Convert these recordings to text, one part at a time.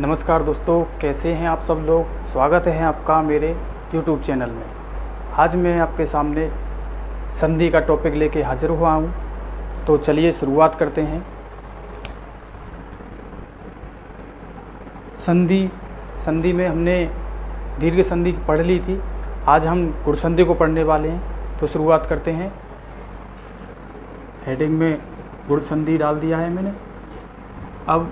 नमस्कार दोस्तों, कैसे हैं आप सब लोग। स्वागत है आपका मेरे YouTube चैनल में। आज मैं आपके सामने संधि का टॉपिक लेके हाजिर हुआ हूँ। तो चलिए शुरुआत करते हैं। संधि में हमने दीर्घ संधि पढ़ ली थी। आज हम गुण संधि को पढ़ने वाले हैं। तो शुरुआत करते हैं। हेडिंग में गुण संधि डाल दिया है मैंने। अब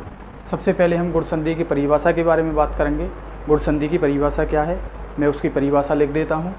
सबसे पहले हम गुण संधि की परिभाषा के बारे में बात करेंगे। गुण संधि की परिभाषा क्या है, मैं उसकी परिभाषा लिख देता हूँ।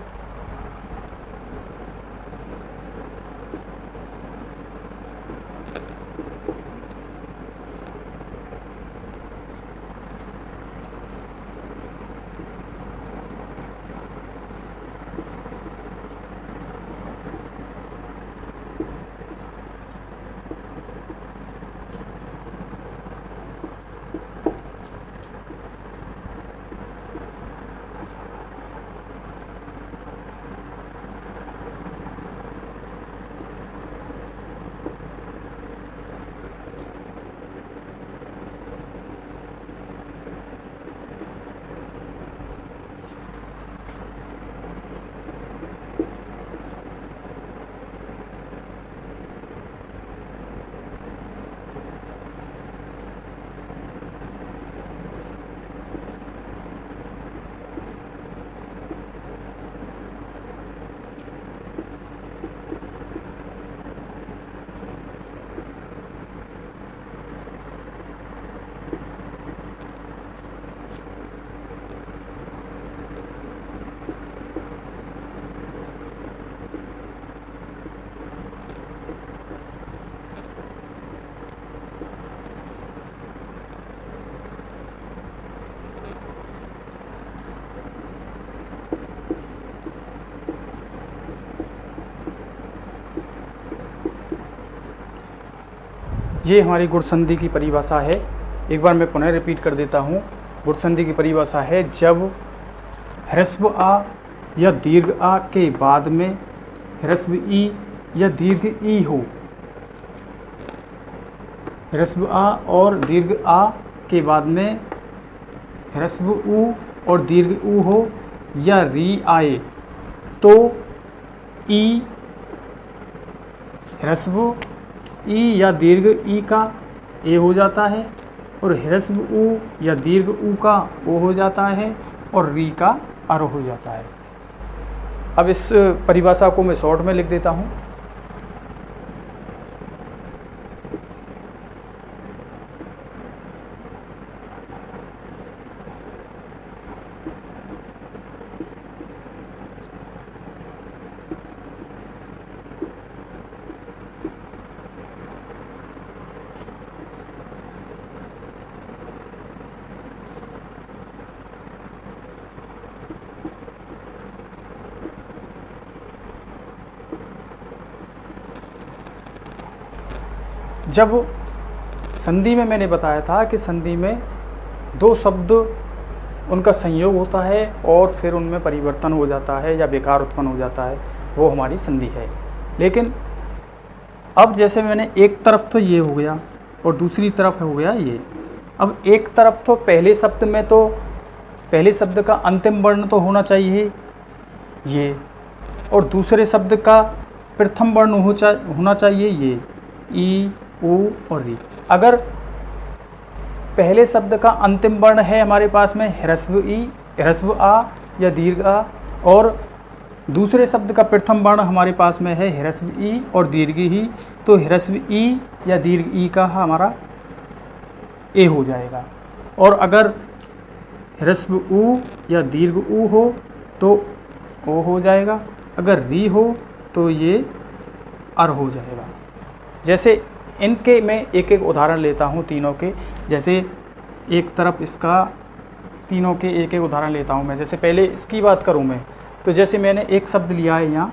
ये हमारी गुण संधि की परिभाषा है। एक बार मैं पुनः रिपीट कर देता हूँ। गुण संधि की परिभाषा है जब ह्रस्व आ या दीर्घ आ के बाद में ह्रस्व ई या दीर्घ ई हो। ह्रस्व आ और दीर्घ आ के बाद में ह्रस्व ऊ और दीर्घ ऊ हो या री आए तो ई ह्रस्व ई या दीर्घ ई का ए हो जाता है और ह्रस्व ऊ या दीर्घ ऊ का ओ हो जाता है और री का अर हो जाता है। अब इस परिभाषा को मैं शॉर्ट में लिख देता हूँ। जब संधि में मैंने बताया था कि संधि में दो शब्द उनका संयोग होता है और फिर उनमें परिवर्तन हो जाता है या विकार उत्पन्न हो जाता है, वो हमारी संधि है। लेकिन अब जैसे मैंने एक तरफ तो ये हो गया और दूसरी तरफ हो गया ये। अब एक तरफ तो पहले शब्द में तो पहले शब्द का अंतिम वर्ण तो होना चाहिए ये, और दूसरे शब्द का प्रथम वर्ण होना चाहिए ये, ई ऊ और री। अगर पहले शब्द का अंतिम वर्ण है हमारे पास में ह्रस्व ई, ह्रस्व आ या दीर्घ आ, और दूसरे शब्द का प्रथम वर्ण हमारे पास में है ह्रस्व ई और दीर्घ ही, तो ह्रस्व ई या दीर्घ ई का हमारा ए हो जाएगा। और अगर ह्रस्व ऊ या दीर्घ ऊ हो तो ओ हो जाएगा। अगर री हो तो ये अर हो जाएगा। जैसे इनके मैं एक एक उदाहरण लेता हूँ तीनों के। जैसे एक तरफ इसका तीनों के एक एक उदाहरण लेता हूँ मैं। जैसे पहले इसकी बात करूँ मैं, तो जैसे मैंने एक शब्द लिया है यहाँ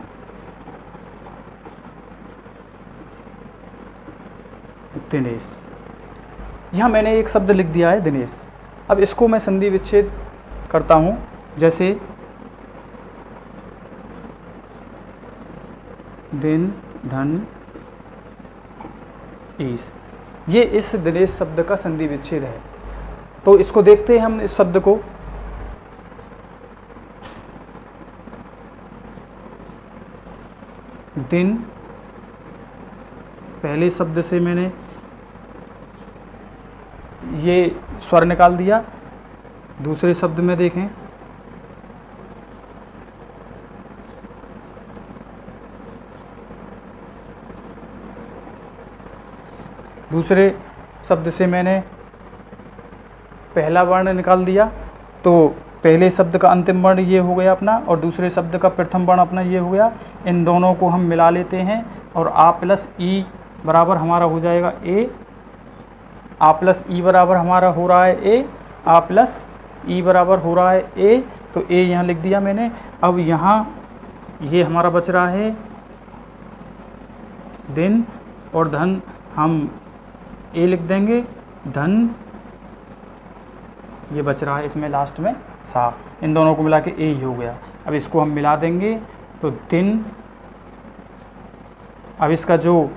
दिनेश। यहाँ मैंने एक शब्द लिख दिया है दिनेश। अब इसको मैं संधि विच्छेद करता हूँ। जैसे दिन धन ईश, ये इस दिनेश शब्द का संधि विच्छेद है। तो इसको देखते हैं हम इस शब्द को। दिन, पहले शब्द से मैंने ये स्वर निकाल दिया। दूसरे शब्द में देखें, दूसरे शब्द से मैंने पहला वर्ण निकाल दिया, तो पहले शब्द का अंतिम वर्ण ये हो गया अपना, और दूसरे शब्द का प्रथम वर्ण अपना ये हो गया। इन दोनों को हम मिला लेते हैं और आ प्लस ई बराबर हमारा हो जाएगा ए। आ प्लस ई बराबर हमारा हो रहा है ए, आ प्लस ई बराबर हो रहा है ए, तो ए यहाँ लिख दिया मैंने। अब यहाँ ये हमारा बच रहा है दिन, और धन हम ए लिख देंगे, धन ये बच रहा है इसमें लास्ट में सा। इन दोनों को मिला के ए ही हो गया। अब इसको हम मिला देंगे तो दिन, अब इसका जो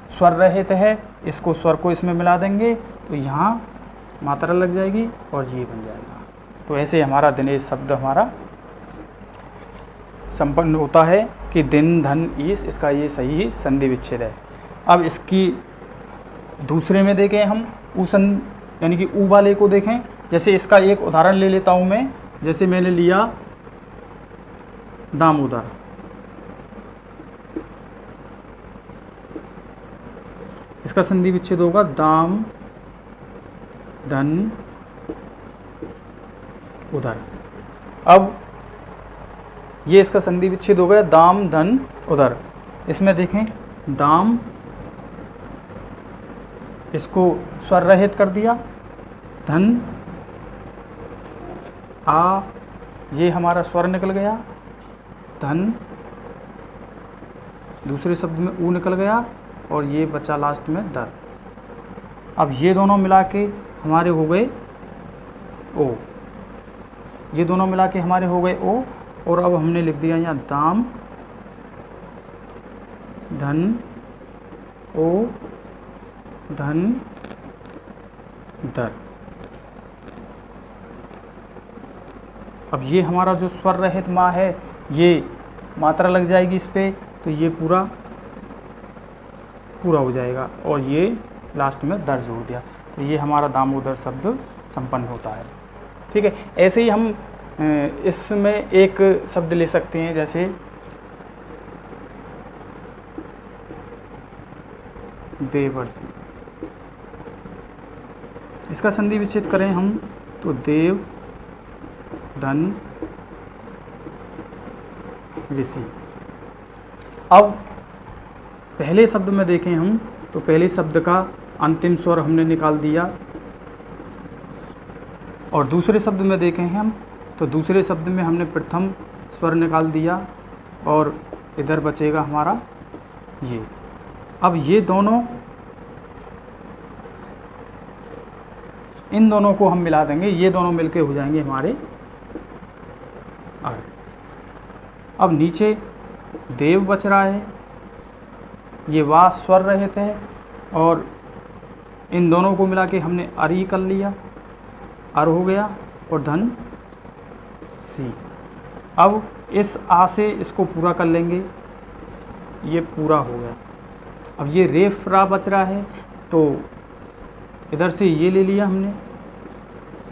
स्वर रहित है, इसको स्वर को इसमें मिला देंगे तो यहाँ मात्रा लग जाएगी और ये बन जाएगा। तो ऐसे हमारा दिनेश शब्द हमारा संपन्न होता है कि दिन, धन, ईश, इसका ये सही संधि विच्छेद है। अब इसकी दूसरे में देखें हम ऊसन यानी कि ऊ वाले को देखें। जैसे इसका एक उदाहरण ले लेता हूँ मैं, जैसे मैंने लिया दामोदर, इसका संधि विच्छेद होगा दाम, धन, उधर। अब ये इसका संधि विच्छेद हो गया दाम, धन, उधर। इसमें देखें दाम, इसको स्वर रहित कर दिया, धन, आ, ये हमारा स्वर निकल गया, धन, दूसरे शब्द में ऊ निकल गया, और ये बचा लास्ट में दर। अब ये दोनों मिला के हमारे हो गए ओ, ये दोनों मिला के हमारे हो गए ओ। और अब हमने लिख दिया यहाँ दाम, धन, ओ, धन, दर। अब ये हमारा जो स्वर रहित माँ है, ये मात्रा लग जाएगी इस पे, तो ये पूरा हो जाएगा, और ये लास्ट में दर जोड़ दिया, तो ये हमारा दामोदर शब्द संपन्न होता है। ठीक है। ऐसे ही हम इसमें एक शब्द ले सकते हैं, जैसे देवर्षि। इसका संधि विच्छेद करें हम तो देव, धन, ऋषि। अब पहले शब्द में देखें हम तो पहले शब्द का अंतिम स्वर हमने निकाल दिया, और दूसरे शब्द में देखें हम तो दूसरे शब्द में हमने प्रथम स्वर निकाल दिया, और इधर बचेगा हमारा ये। अब ये दोनों, इन दोनों को हम मिला देंगे, ये दोनों मिलके हो जाएंगे हमारे आर। अब नीचे देव बच रहा है, ये वा स्वर रहित है, और इन दोनों को मिला के हमने अरी कर लिया, अर हो गया, और धन, सी। अब इस आ से इसको पूरा कर लेंगे, ये पूरा हो गया। अब ये रेफ रा बच रहा है, तो इधर से ये ले लिया हमने,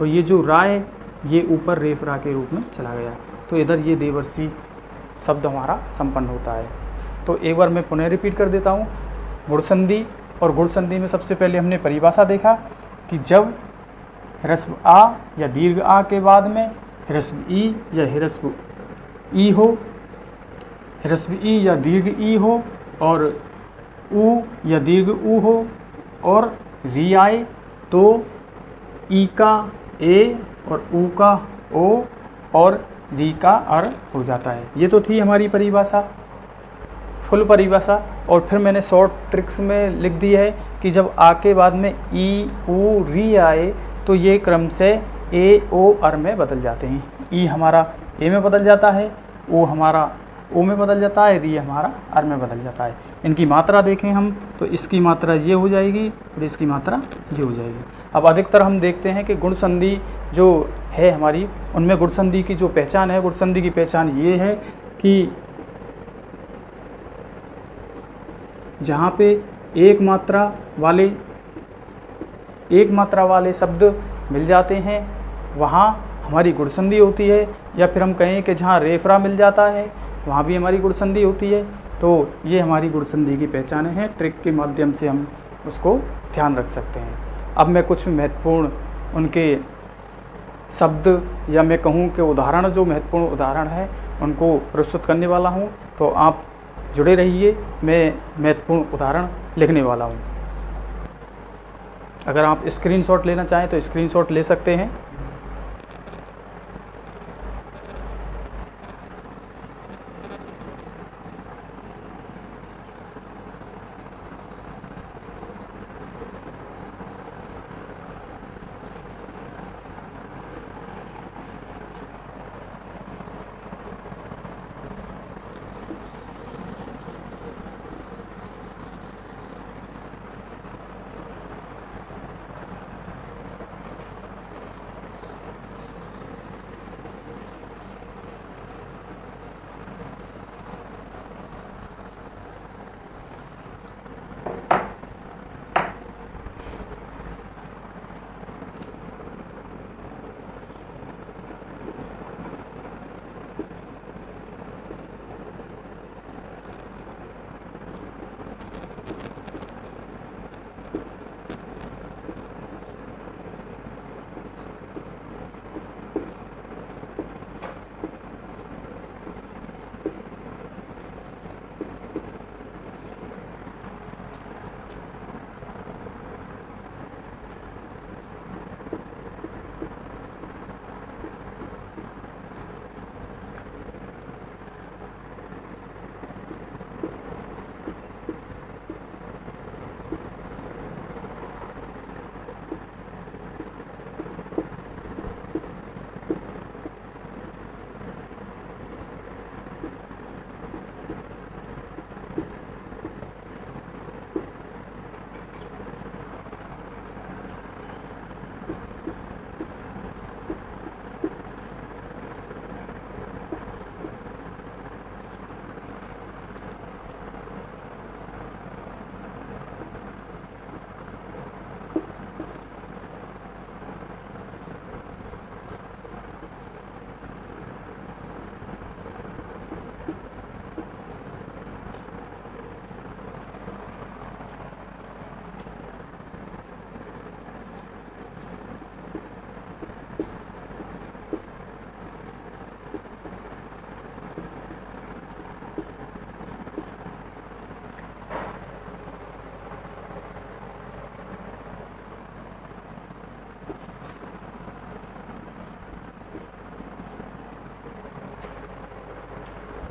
और ये जो रा है ये ऊपर रेफ रा के रूप में चला गया, तो इधर ये देवर्षि शब्द हमारा संपन्न होता है। तो एक बार मैं पुनः रिपीट कर देता हूँ। गुण संधि, और गुण संधि में सबसे पहले हमने परिभाषा देखा कि जब ह्रस्व आ या दीर्घ आ के बाद में ह्रस्व ई या ह्रस्व ई हो, ह्रस्व ई या दीर्घ ई हो, और ऊ या दीर्घ ऊ हो, और री आए तो ई का ए और ऊ का ओ और री का अर हो जाता है। ये तो थी हमारी परिभाषा, फुल परिभाषा। और फिर मैंने शॉर्ट ट्रिक्स में लिख दी है कि जब आ के बाद में ई ऊ री आए तो ये क्रम से ए ओ अर में बदल जाते हैं। ई हमारा ए में बदल जाता है, ओ हमारा ओ में बदल जाता है, री हमारा अर में बदल जाता है। इनकी मात्रा देखें हम तो इसकी मात्रा ये हो जाएगी और इसकी मात्रा ये हो जाएगी। अब अधिकतर हम देखते हैं कि गुण संधि जो है हमारी, उनमें गुण संधि की जो पहचान है, गुण संधि की पहचान ये है कि जहाँ पे एक मात्रा वाले शब्द मिल जाते हैं वहाँ हमारी गुण संधि होती है, या फिर हम कहें कि जहाँ रेफरा मिल जाता है वहाँ भी हमारी गुण संधि होती है। तो ये हमारी गुण संधि की पहचान है, ट्रिक के माध्यम से हम उसको ध्यान रख सकते हैं। अब मैं कुछ महत्वपूर्ण उनके शब्द या मैं कहूँ कि उदाहरण, जो महत्वपूर्ण उदाहरण है उनको प्रस्तुत करने वाला हूँ, तो आप जुड़े रहिए, मैं महत्वपूर्ण उदाहरण लिखने वाला हूँ। अगर आप स्क्रीनशॉट लेना चाहें तो स्क्रीनशॉट ले सकते हैं।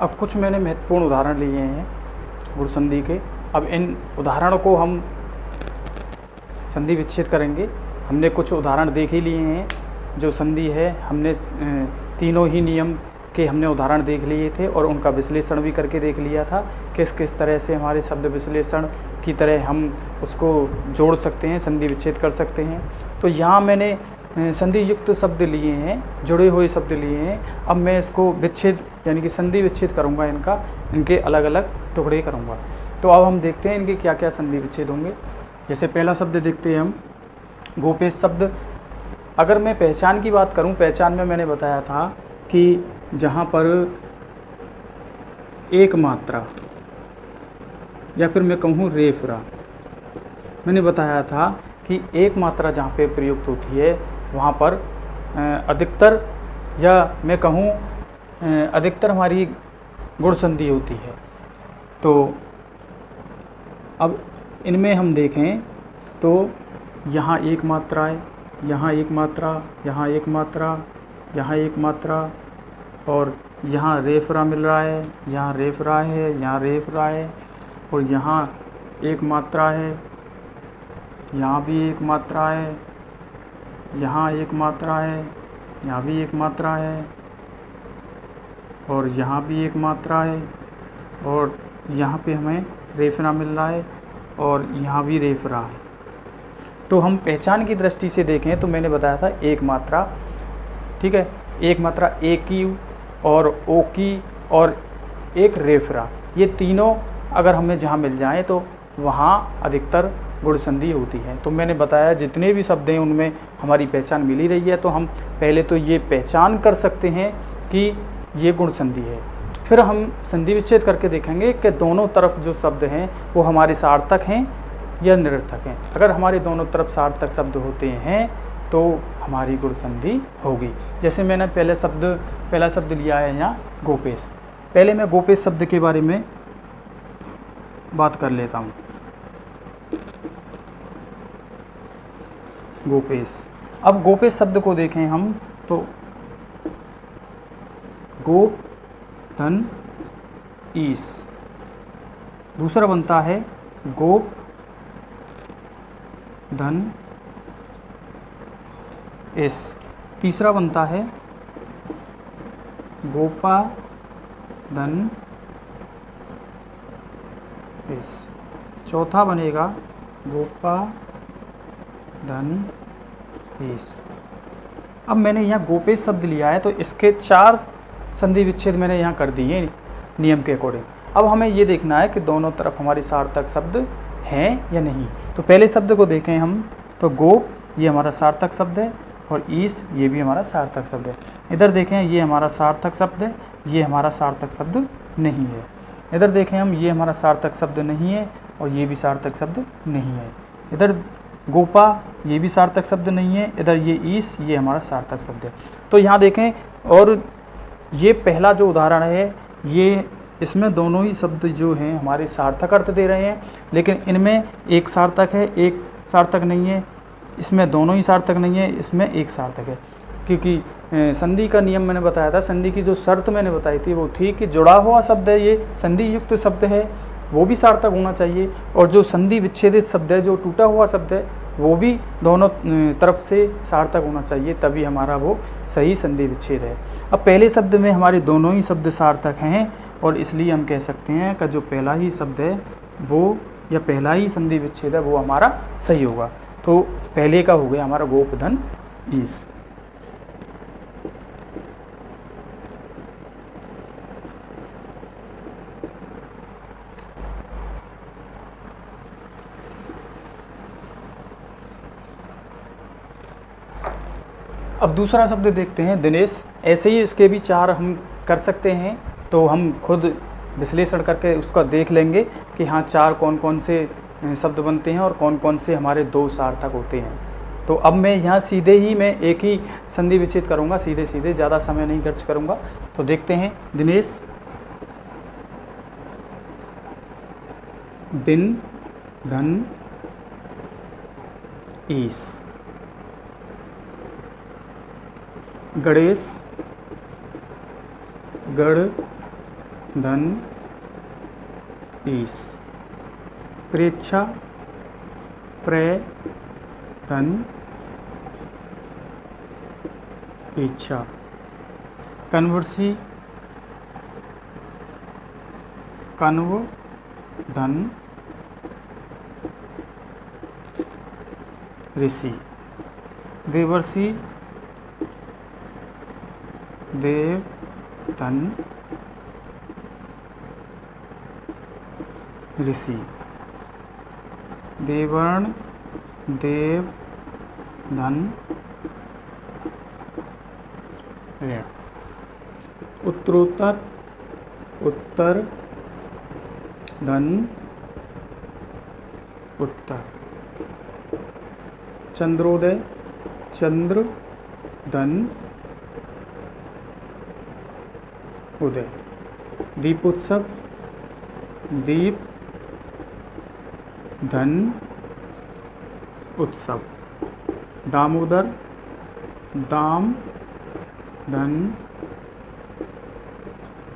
अब कुछ मैंने महत्वपूर्ण उदाहरण लिए हैं गुण संधि के। अब इन उदाहरणों को हम संधि विच्छेद करेंगे। हमने कुछ उदाहरण देख ही लिए हैं, जो संधि है हमने तीनों ही नियम के हमने उदाहरण देख लिए थे और उनका विश्लेषण भी करके देख लिया था, किस किस तरह से हमारे शब्द विश्लेषण की तरह हम उसको जोड़ सकते हैं, संधि विच्छेद कर सकते हैं। तो यहाँ मैंने संधि युक्त शब्द लिए हैं, जुड़े हुए शब्द लिए हैं। अब मैं इसको विच्छेद यानी कि संधि विच्छेद करूँगा, इनके अलग अलग टुकड़े करूँगा। तो अब हम देखते हैं इनके क्या क्या संधि विच्छेद होंगे। जैसे पहला शब्द देखते हैं हम, गोपेश शब्द। अगर मैं पहचान की बात करूं, पहचान में मैंने बताया था कि जहां पर एक मात्रा या फिर मैं कहूं रेफरा, मैंने बताया था कि एक मात्रा जहां पे प्रयुक्त होती है वहां पर अधिकतर या मैं कहूं अधिकतर हमारी गुण संधि होती है। तो अब इनमें हम देखें तो यहाँ एक मात्रा है, यहाँ एक मात्रा, यहाँ एक मात्रा, यहाँ एक मात्रा, और यहाँ रेफरा मिल रहा है, यहाँ रेफरा है, यहाँ रेफरा है, और यहाँ एक मात्रा है, यहाँ भी एक मात्रा है, यहाँ एक मात्रा है, यहाँ भी एक मात्रा है, और यहाँ भी एक मात्रा है, और यहाँ पे हमें रेफरा मिल रहा है और यहाँ भी रेफरा है। तो हम पहचान की दृष्टि से देखें तो मैंने बताया था एक मात्रा, ठीक है, एक मात्रा ए की और ओ की और एक रेफरा, ये तीनों अगर हमें जहाँ मिल जाएं तो वहाँ अधिकतर गुण संधि होती है। तो मैंने बताया जितने भी शब्द हैं उनमें हमारी पहचान मिल ही रही है, तो हम पहले तो ये पहचान कर सकते हैं कि ये गुण संधि है। फिर हम संधि विच्छेद करके देखेंगे कि दोनों तरफ जो शब्द हैं वो हमारे सार्थक हैं या निरर्थक हैं। अगर हमारे दोनों तरफ सार्थक शब्द होते हैं तो हमारी गुण संधि होगी। जैसे मैंने पहला शब्द लिया है यहाँ गोपेश। पहले मैं गोपेश शब्द के बारे में बात कर लेता हूँ। गोपेश, अब गोपेश शब्द को देखें हम तो गोप धन ईश, दूसरा बनता है गोप धन एस, तीसरा बनता है गोपा धन एस, चौथा बनेगा गोपा धन एस। अब मैंने यहाँ गोपेश शब्द लिया है तो इसके 4 संधि विच्छेद मैंने यहाँ कर दिए नियम के अकॉर्डिंग। अब हमें ये देखना है कि दोनों तरफ हमारे सार्थक शब्द हैं या नहीं। तो पहले शब्द को देखें हम तो गोप, ये हमारा सार्थक शब्द है और ईश, ये भी हमारा सार्थक शब्द है। इधर देखें ये हमारा सार्थक शब्द है, ये हमारा सार्थक शब्द नहीं है। इधर देखें हम ये हमारा सार्थक शब्द नहीं है और ये भी सार्थक शब्द नहीं है। इधर गोपा, ये भी सार्थक शब्द नहीं है। इधर ये ईश, ये हमारा सार्थक शब्द है। तो यहाँ देखें, और ये पहला जो उदाहरण है ये इसमें दोनों ही शब्द जो हैं हमारे सार्थक अर्थ दे रहे हैं, लेकिन इनमें एक सार्थक है एक सार्थक नहीं है, इसमें दोनों ही सार्थक नहीं है, इसमें एक सार्थक है। क्योंकि संधि का नियम मैंने बताया था, संधि की जो शर्त मैंने बताई थी वो थी कि जुड़ा हुआ शब्द है, ये संधि युक्त शब्द है, वो भी सार्थक होना चाहिए, और जो संधि विच्छेदित शब्द है, जो टूटा हुआ शब्द है, वो भी दोनों तरफ से सार्थक होना चाहिए, तभी हमारा वो सही संधि विच्छेद है। अब पहले शब्द में हमारे दोनों ही शब्द सार्थक हैं और इसलिए हम कह सकते हैं कि जो पहला ही शब्द है वो, या पहला ही संधि विच्छेद है वो हमारा सही होगा। तो पहले का हो गया हमारा गोप धन ईश। अब दूसरा शब्द देखते हैं दिनेश। ऐसे ही इसके भी 4 हम कर सकते हैं, तो हम खुद विश्लेषण करके उसका देख लेंगे कि हाँ 4 कौन कौन से शब्द बनते हैं और कौन कौन से हमारे 2 सार्थक होते हैं। तो अब मैं यहाँ सीधे ही मैं एक ही संधि विच्छेद करूँगा, सीधे सीधे, ज़्यादा समय नहीं खर्च करूँगा। तो देखते हैं दिनेश, दिन धन ईश, गणेश, गढ़ धन ईश, प्रेक्षा, प्रे धन इच्छा, कन्वर्सी, कन्व धन ऋषि, देवर्षि, देव धन ऋषि, देवर्ण, देव धन ऋण, उत्तरोत्तर, उत्तर धन उत्तर, चंद्रोदय, चंद्र धन उदय, दीपोत्सव, दीप धन उत्सव, दामोदर, दाम धन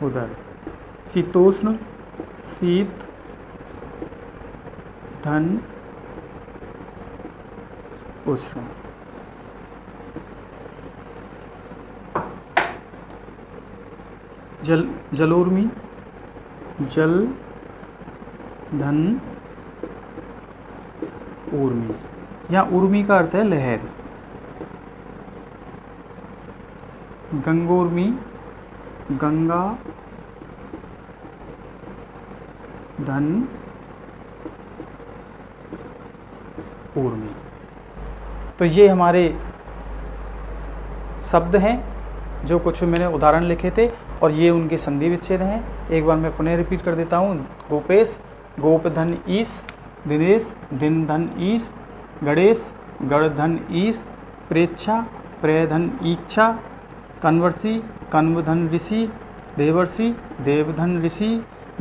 उदर, शीतोष्ण, शीत धन उष्ण। जलोर्मी, जल धन ऊर्मी। यहाँ ऊर्मी का अर्थ है लहर। गंगोर्मी, गंगा धन ऊर्मी। तो ये हमारे शब्द हैं जो कुछ मैंने उदाहरण लिखे थे और ये उनके संधि विच्छेद हैं। एक बार मैं पुनः रिपीट कर देता हूँ। गोपेश, गोप धन ईश। दिनेश, दिन धन ईश। गणेश, गण धन ईश। प्रेच्छा, प्रेय धन ईच्छा। कन्वर्षि, कन्व धन ऋषि। देवर्षि, देवधन ऋषि।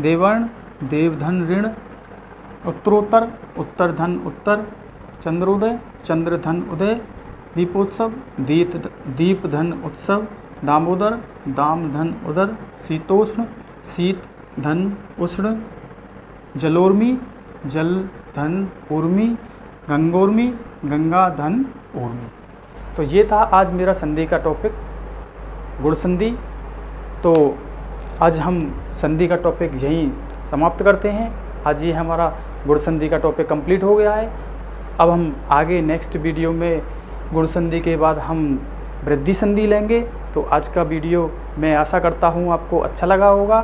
देवर्ण, देवधन ऋण। उत्तरोत्तर, उत्तर धन उत्तर। चंद्रोदय, चंद्र धन उदय। दीपोत्सव, दीप धन उत्सव। दामोदर, दाम धन उदर। शीतोष्ण, शीत धन उष्ण। जलोर्मी, जल धन ऊर्मी। गंगोर्मी, गंगा धन ऊर्मी। तो ये था आज मेरा संधि का टॉपिक, गुण संधि। तो आज हम संधि का टॉपिक यहीं समाप्त करते हैं। आज ये हमारा गुण संधि का टॉपिक कंप्लीट हो गया है। अब हम आगे नेक्स्ट वीडियो में गुण संधि के बाद हम वृद्धि संधि लेंगे। तो आज का वीडियो मैं आशा करता हूँ आपको अच्छा लगा होगा।